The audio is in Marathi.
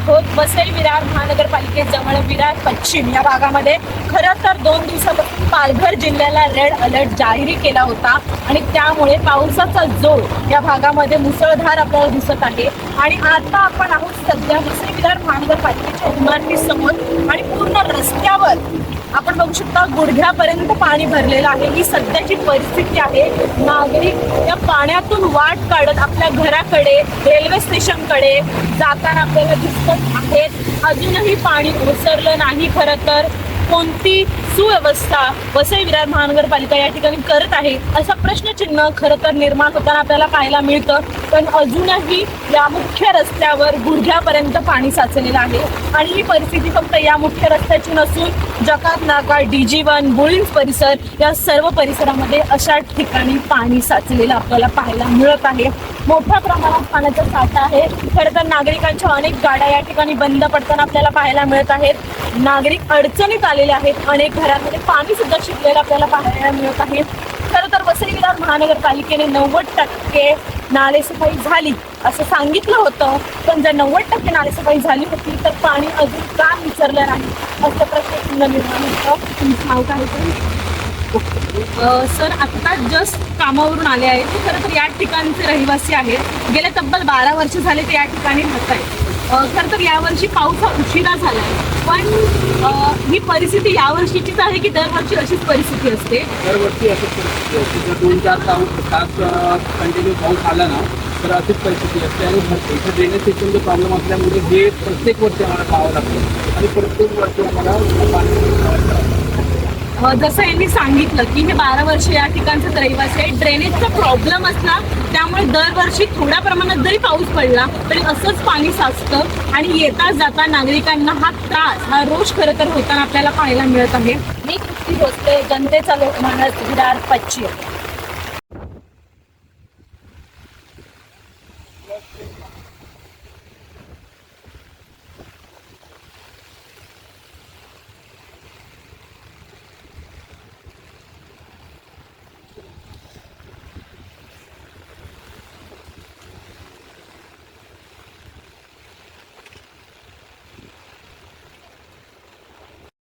आहोत वसई विरार महानगरपालिकेजवळ विरार पश्चिम या भागामध्ये. खरं तर 2 दिवसापासून पालघर जिल्ह्याला रेड अलर्ट जाहीर केला होता आणि त्यामुळे पावसाचा जोर या भागामध्ये मुसळधार आपल्याला दिसत आहे. आणि आता आपण आहोत सध्या वसई विरार महानगरपालिकेच्या इमारतीसमोर आणि पूर्ण रस्त्यावर आपण बघू शकता गुडघ्यापर्यंत पाणी भरलेलं आहे. ही सध्याची परिस्थिती आहे. नागरिक या पाण्यातून वाट काढत आपल्या घराकडे रेल्वे स्टेशनकडे जाताना आपल्याला दिसत आहेत. अजूनही पाणी ओसरलं नाही. खरं तर कोणती सुव्यवस्था वसई विरार महानगरपालिका या ठिकाणी करत आहे असा प्रश्नचिन्ह खरं तर निर्माण होताना आपल्याला पाहायला मिळतं. पण अजूनही या मुख्य रस्त्यावर गुडघ्यापर्यंत पाणी साचलेलं आहे. आणि ही परिस्थिती फक्त या मुख्य रस्त्याची नसून जकात नाका, DG1, बुळिंज परिसर या सर्व परिसरामध्ये अशा ठिकाणी पाणी साचलेलं आपल्याला पाहायला मिळत आहे. मोठ्या प्रमाणात पाण्याचा साठा आहे. खरं तर नागरिकांच्या अनेक गाड्या या ठिकाणी बंद पडताना आपल्याला पाहायला मिळत आहेत. नागरिक अडचणीत आलेले आहेत. अनेक घरांमध्ये पाणी सुद्धा शिरलेलं आपल्याला पाहायला मिळत आहे. खरं तर वसई विरार महानगरपालिकेने 90% नालेसफाई झाली असं सांगितलं होतं. पण जर 90% नालेसफाई झाली होती तर पाणी अजून का विसरलं नाही असं प्रश्नचिन्ह निर्माण होतं. तुमचं नाव काय सर? आत्ता जस्ट कामावरून आले आहेत. खरं तर या ठिकाणचे रहिवासी आहेत. गेले तब्बल 12 वर्ष झाले ते या ठिकाणी राहत आहेत. खरं तर यावर्षी पाऊस हा उशिरा झाला आहे. पण ही परिस्थिती यावर्षीचीच आहे की दरवर्षी अशीच परिस्थिती असते? दरवर्षी अशीच परिस्थिती असते. जर 2-4 तास कंटिन्यू पाऊस आला ना तर अशीच परिस्थिती असते. आणि इथे ड्रेनेज सिस्टमचा प्रॉब्लेम असल्यामुळे हे प्रत्येक वर्षी आम्हाला पाहावं लागतं आणि प्रत्येक वर्षी आम्हाला पाणी. जसं यांनी सांगितलं की हे 12 वर्ष या ठिकाणचं रहिवासी आहे. ड्रेनेजचा प्रॉब्लेम असला त्यामुळे दरवर्षी थोड्या प्रमाणात जरी पाऊस पडला तरी असंच पाणी साचतं आणि येता जाता नागरिकांना हा त्रास, हा रोष खरं तर होताना आपल्याला पाहायला मिळत आहे. मी कृती भोसले, जनतेचा लोकमानस, विरार पश्चिम.